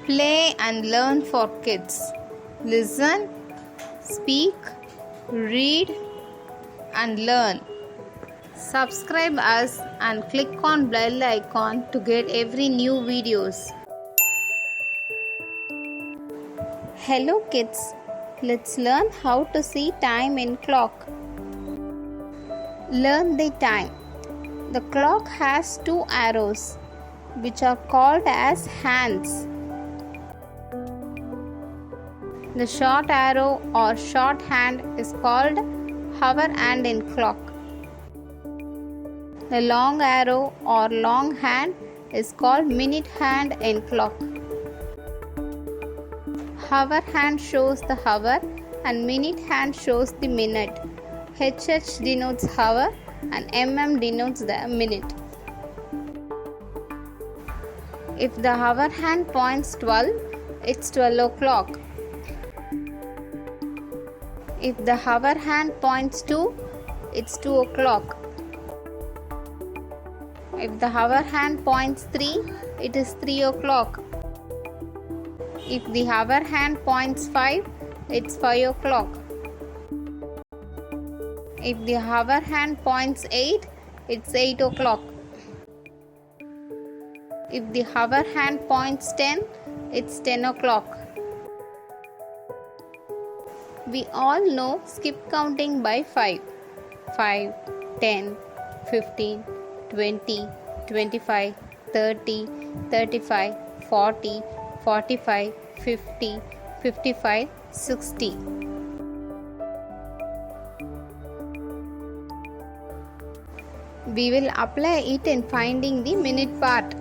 Play and learn for kids. Listen, speak, read and learn. Subscribe us and click on bell icon to get every new videos. Hello kids, let's learn how to see time in clock. Learn the time. The clock has two arrows which are called as hands. The short arrow or short hand is called hour hand in clock. The long arrow or long hand is called minute hand in clock. Hour hand shows the hour and minute hand shows the minute. HH denotes hour and MM denotes the minute. If the hour hand points 12, it's 12 o'clock. If the hour hand points 2, it's 2 o'clock. If the hour hand points 3, it is 3 o'clock. If the hour hand points 5, it's 5 o'clock. If the hour hand points 8, it's 8 o'clock. If the hour hand points 10, it's 10 o'clock. We all know skip counting by 5. 5, 10, 15, 20, 25, 30, 35, 40, 45, 50, 55, 60. We will apply it in finding the minute part.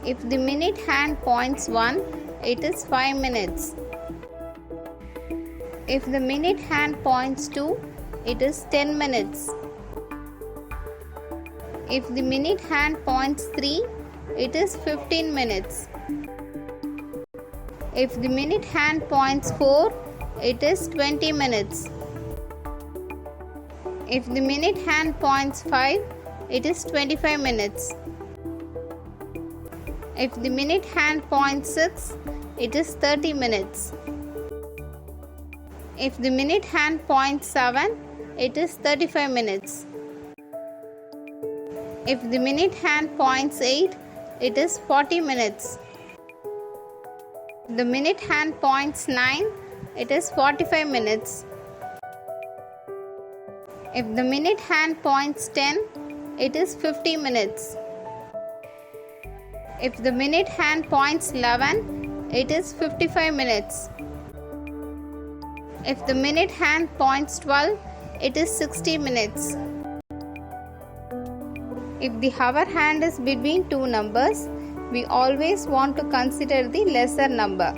If the minute hand points 1, it is 5 minutes. If the minute hand points 2, it is 10 minutes. If the minute hand points 3, it is 15 minutes. If the minute hand points 4, it is 20 minutes. If the minute hand points 5, it is 25 minutes. If the minute hand points 6, it is 30 minutes. If the minute hand points 7, it is 35 minutes. If the minute hand points 8, it is 40 minutes. If the minute hand points 9, it is 45 minutes. If the minute hand points 10, it is 50 minutes. If the minute hand points 11, it is 55 minutes. If the minute hand points 12, it is 60 minutes. If the hour hand is between two numbers, we always want to consider the lesser number.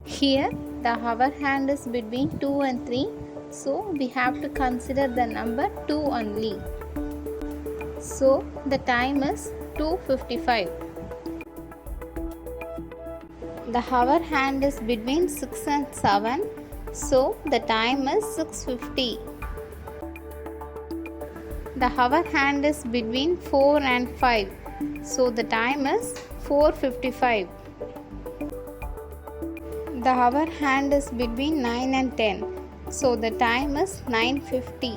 Here, the hour hand is between 2 and 3, so we have to consider the number 2 only. So, the time is 2:55. The hour hand is between 6 and 7, so the time is 6:50. The hour hand is between 4 and 5, so the time is 4:55. The hour hand is between 9 and 10, so the time is 9:50.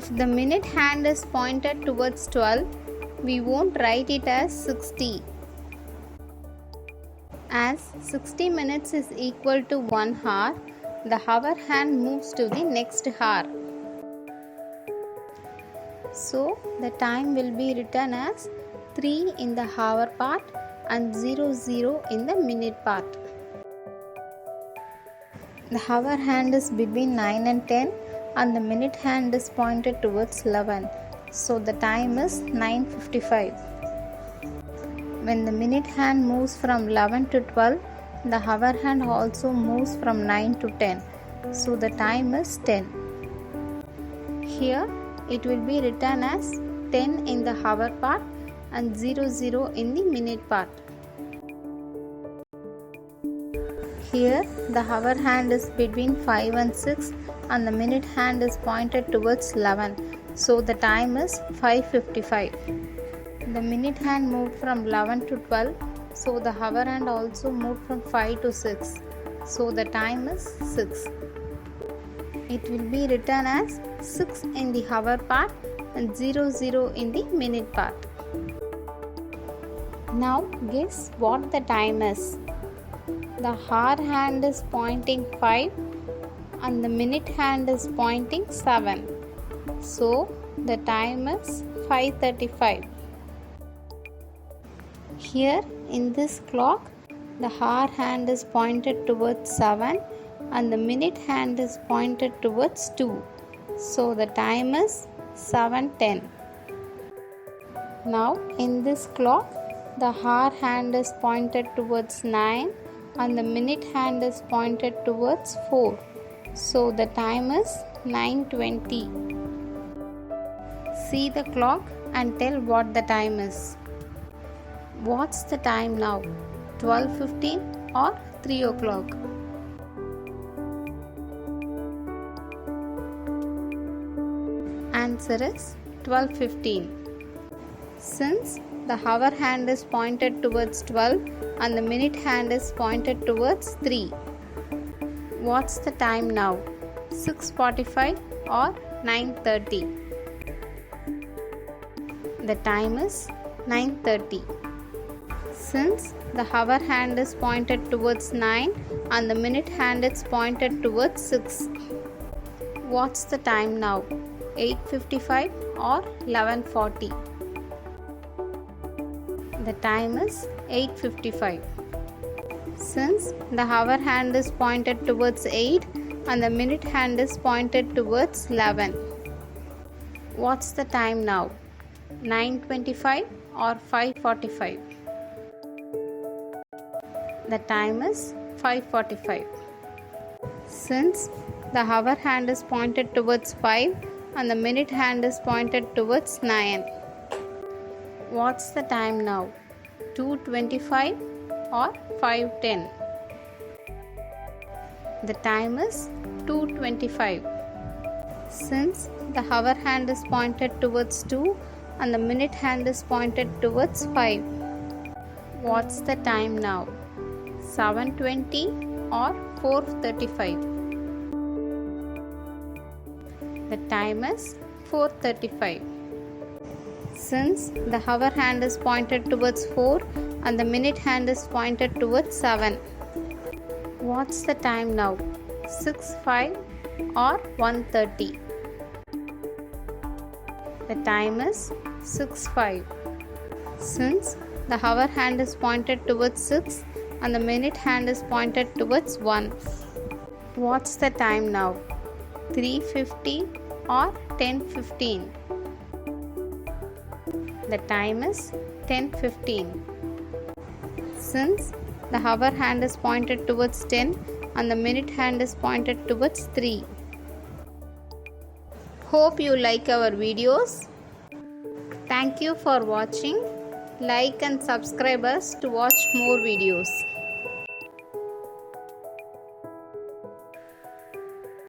If the minute hand is pointed towards 12, we won't write it as 60. As 60 minutes is equal to 1 hour, the hour hand moves to the next hour. So, the time will be written as 3 in the hour part and 00 in the minute part. The hour hand is between 9 and 10 and the minute hand is pointed towards 11. So, the time is 9:55. When the minute hand moves from 11 to 12, the hour hand also moves from 9 to 10. So the time is 10. Here it will be written as 10 in the hour part and 00 in the minute part. Here the hour hand is between 5 and 6 and the minute hand is pointed towards 11. So the time is 5:55. The minute hand moved from 11 to 12. So the hour hand also moved from 5 to 6. So the time is 6. It will be written as 6 in the hour part and 00 in the minute part. Now guess what the time is. The hour hand is pointing 5 and the minute hand is pointing 7. So the time is 5:35. Here in this clock, the hour hand is pointed towards 7 and the minute hand is pointed towards 2. So the time is 7:10. Now in this clock, the hour hand is pointed towards 9 and the minute hand is pointed towards 4. So the time is 9:20. See the clock and tell what the time is. What's the time now? 12:15 or 3 o'clock? Answer is 12:15. Since the hour hand is pointed towards 12 and the minute hand is pointed towards 3. What's the time now? 6:45 or 9:30? The time is 9:30. Since the hour hand is pointed towards 9 and the minute hand is pointed towards 6. What's the time now? 8:55 or 11:40? The time is 8:55. Since the hour hand is pointed towards 8 and the minute hand is pointed towards 11. What's the time now? 9:25 or 5:45? The time is 5:45. Since the hour hand is pointed towards 5 and the minute hand is pointed towards 9. What's the time now? 2:25 or 5:10? The time is 2:25. Since the hour hand is pointed towards 2 and the minute hand is pointed towards 5. What's the time now? 7:20 or 4:35? The time is 4:35. Since the hour hand is pointed towards 4 and the minute hand is pointed towards 7. What's the time now? 6:05 or 1:30? The time is 6:05. Since the hour hand is pointed towards 6 and the minute hand is pointed towards 1. What's the time now? 3:50 or 10:15? The time is 10:15. Since the hour hand is pointed towards 10 and the minute hand is pointed towards 3. Hope you like our videos. Thank you for watching. Like and subscribe us to watch more videos.